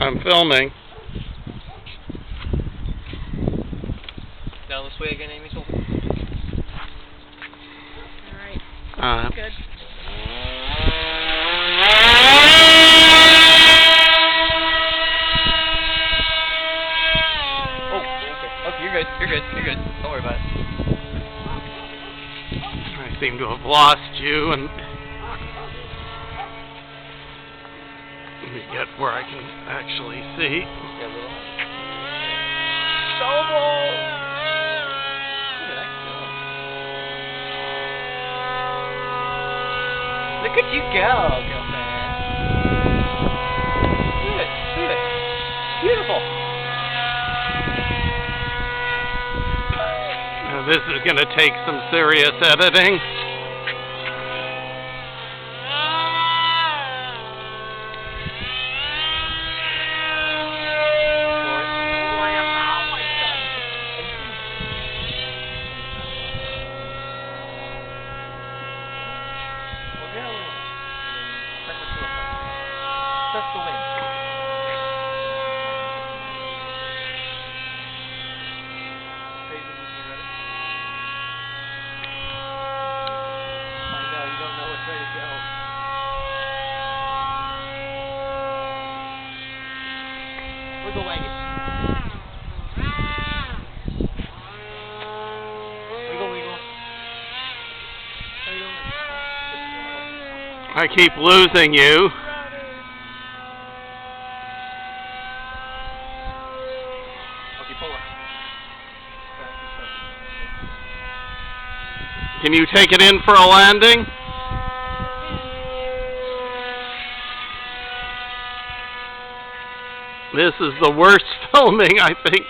I'm filming. Down this way again, Amy. Alright. Good. Oh, okay. Okay, you're good. You're good. You're good. Don't worry about it. I seem to have lost you, and let me get where I can actually see. Yeah, a little. Look at you go, girlfriend. Look at it. Look at it. Beautiful. Now this is going to take some serious editing. That's the wind. I know, you don't know which way to go. Wiggle wagon. Wiggle wiggle. How you doing? I keep losing you. Can you take it in for a landing? This is the worst filming, I think.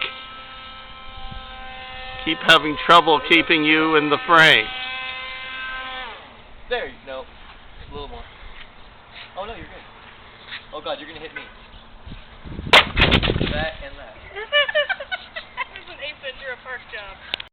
Keep having trouble keeping you in the frame. There you go. A little more. Oh no, you're good. Oh god, you're gonna hit me.